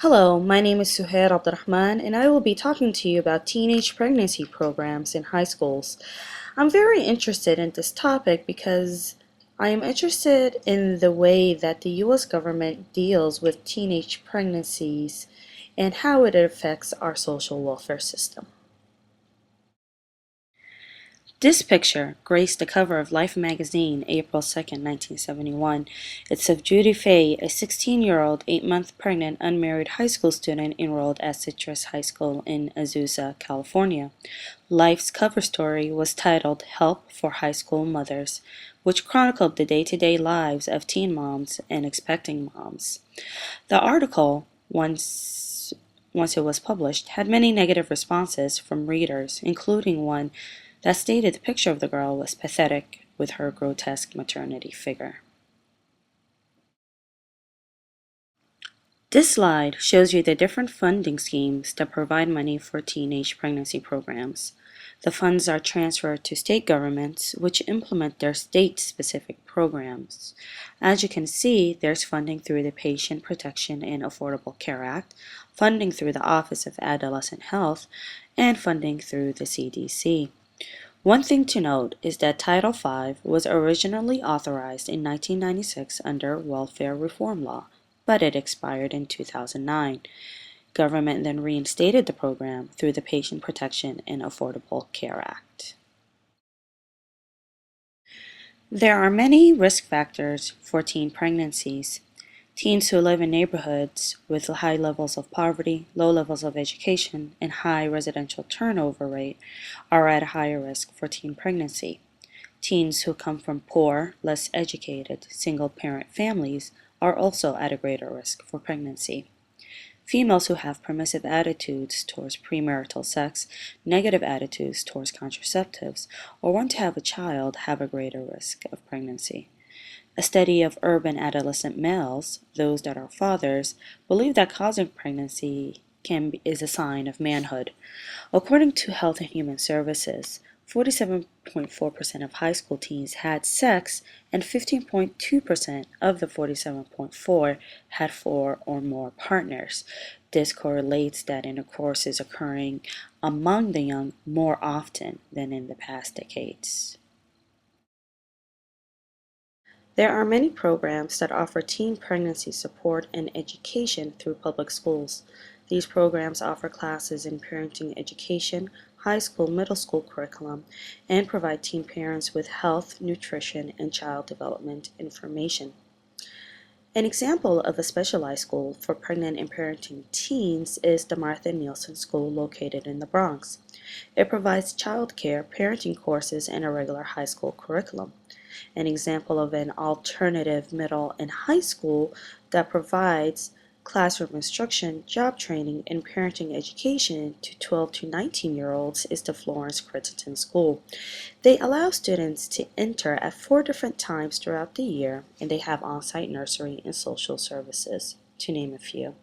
Hello, my name is Suhair Abdurrahman, and I will be talking to you about teenage pregnancy programs in high schools. I'm very interested in this topic because I am interested in the way that the US government deals with teenage pregnancies and how it affects our social welfare system. This picture graced the cover of Life magazine April 2nd, 1971. It's of Judy Fay, a 16-year-old, 8-month pregnant, unmarried high school student enrolled at Citrus High School in Azusa, California. Life's cover story was titled Help for High School Mothers, which chronicled the day-to-day lives of teen moms and expecting moms. The article, once it was published, had many negative responses from readers, including one that stated the picture of the girl was pathetic with her grotesque maternity figure. This slide shows you the different funding schemes that provide money for teenage pregnancy programs. The funds are transferred to state governments, which implement their state-specific programs. As you can see, there's funding through the Patient Protection and Affordable Care Act, funding through the Office of Adolescent Health, and funding through the CDC. One thing to note is that Title V was originally authorized in 1996 under Welfare Reform Law, but it expired in 2009. Government then reinstated the program through the Patient Protection and Affordable Care Act. There are many risk factors for teen pregnancies. Teens who live in neighborhoods with high levels of poverty, low levels of education, and high residential turnover rate are at a higher risk for teen pregnancy. Teens who come from poor, less educated, single-parent families are also at a greater risk for pregnancy. Females who have permissive attitudes towards premarital sex, negative attitudes towards contraceptives, or want to have a child have a greater risk of pregnancy. A study of urban adolescent males, those that are fathers, believe that causing pregnancy is a sign of manhood. According to Health and Human Services, 47.4% of high school teens had sex, and 15.2% of the 47.4 had four or more partners. This correlates that intercourse is occurring among the young more often than in the past decades. There are many programs that offer teen pregnancy support and education through public schools. These programs offer classes in parenting education, high school, middle school curriculum, and provide teen parents with health, nutrition, and child development information. An example of a specialized school for pregnant and parenting teens is the Martha Nielsen School located in the Bronx. It provides child care, parenting courses, and a regular high school curriculum. An example of an alternative middle and high school that provides classroom instruction, job training, and parenting education to 12 to 19-year-olds is the Florence Crittenton School. They allow students to enter at 4 different times throughout the year, and they have on-site nursery and social services, to name a few.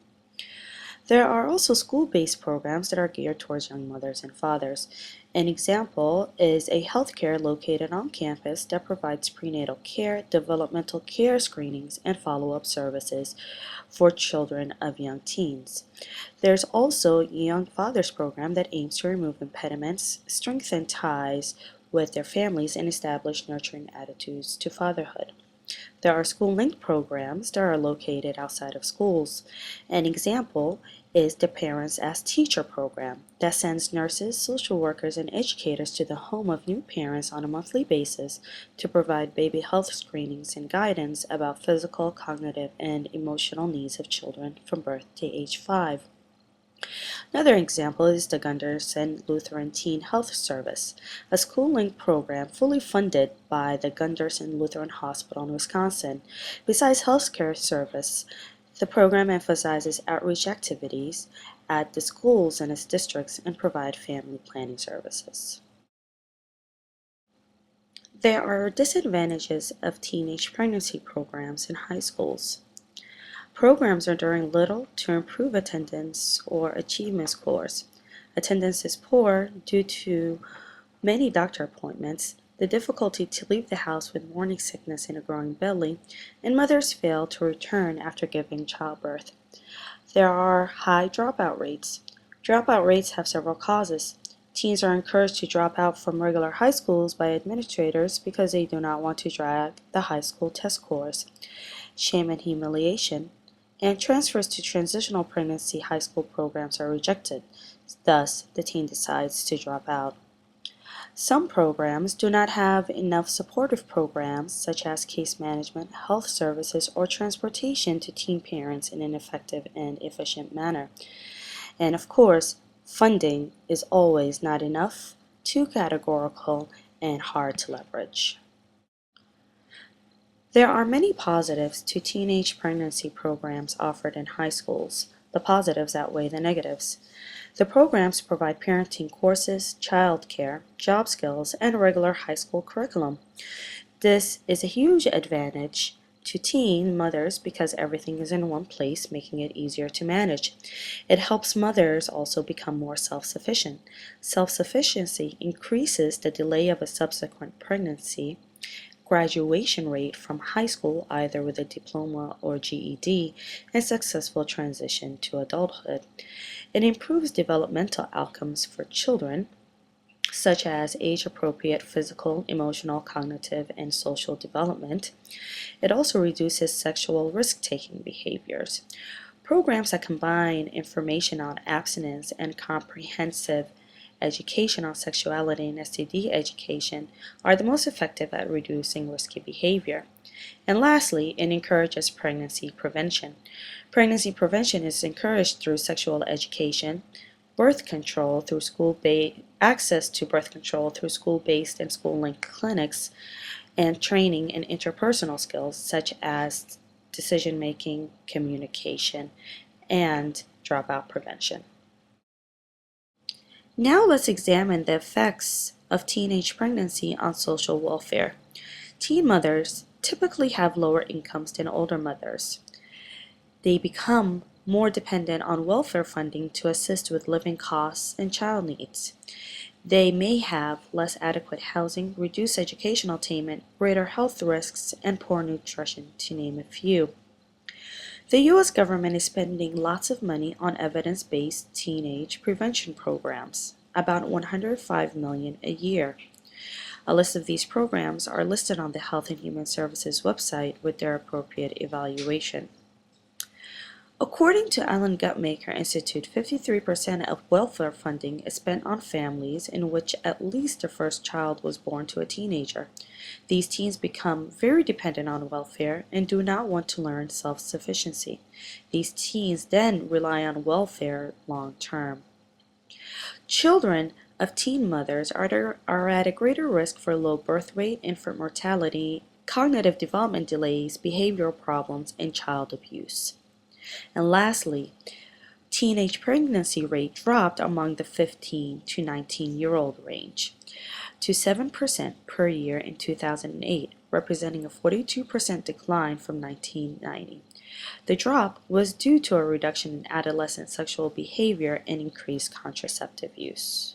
There are also school-based programs that are geared towards young mothers and fathers. An example is a healthcare located on campus that provides prenatal care, developmental care screenings, and follow-up services for children of young teens. There's also a Young Fathers program that aims to remove impediments, strengthen ties with their families, and establish nurturing attitudes to fatherhood. There are school-linked programs that are located outside of schools. An example is the Parents as Teacher program that sends nurses, social workers, and educators to the home of new parents on a monthly basis to provide baby health screenings and guidance about physical, cognitive, and emotional needs of children from birth to age 5. Another example is the Gundersen Lutheran Teen Health Service, a school-linked program fully funded by the Gundersen Lutheran Hospital in Wisconsin. Besides healthcare service, the program emphasizes outreach activities at the schools in its districts and provide family planning services. There are disadvantages of teenage pregnancy programs in high schools. Programs are doing little to improve attendance or achievement scores. Attendance is poor due to many doctor appointments, the difficulty to leave the house with morning sickness and a growing belly, and mothers fail to return after giving childbirth. There are high dropout rates. Dropout rates have several causes. Teens are encouraged to drop out from regular high schools by administrators because they do not want to drag the high school test scores. Shame and humiliation, and transfers to transitional pregnancy high school programs are rejected. Thus, the teen decides to drop out. Some programs do not have enough supportive programs, such as case management, health services, or transportation to teen parents in an effective and efficient manner. And of course, funding is always not enough, too categorical, and hard to leverage. There are many positives to teenage pregnancy programs offered in high schools. The positives outweigh the negatives. The programs provide parenting courses, child care, job skills, and regular high school curriculum. This is a huge advantage to teen mothers because everything is in one place, making it easier to manage. It helps mothers also become more self-sufficient. Self-sufficiency increases the delay of a subsequent pregnancy, graduation rate from high school either with a diploma or GED, and successful transition to adulthood. It improves developmental outcomes for children, such as age-appropriate physical, emotional, cognitive, and social development. It also reduces sexual risk-taking behaviors. Programs that combine information on abstinence and comprehensive education on sexuality and STD education are the most effective at reducing risky behavior. And lastly, it encourages pregnancy prevention. Pregnancy prevention is encouraged through sexual education, birth control through access to birth control through school-based and school-linked clinics, and training in interpersonal skills such as decision-making, communication, and dropout prevention. Now let's examine the effects of teenage pregnancy on social welfare. Teen mothers typically have lower incomes than older mothers. They become more dependent on welfare funding to assist with living costs and child needs. They may have less adequate housing, reduced educational attainment, greater health risks, and poor nutrition, to name a few. The U.S. government is spending lots of money on evidence-based teenage prevention programs, about $105 million a year. A list of these programs are listed on the Health and Human Services website with their appropriate evaluation. According to Allen Guttmacher Institute, 53% of welfare funding is spent on families in which at least the first child was born to a teenager. These teens become very dependent on welfare and do not want to learn self-sufficiency. These teens then rely on welfare long term. Children of teen mothers are at a greater risk for low birth rate, infant mortality, cognitive development delays, behavioral problems, and child abuse. And lastly, teenage pregnancy rate dropped among the 15 to 19-year-old range to 7% per year in 2008, representing a 42% decline from 1990. The drop was due to a reduction in adolescent sexual behavior and increased contraceptive use.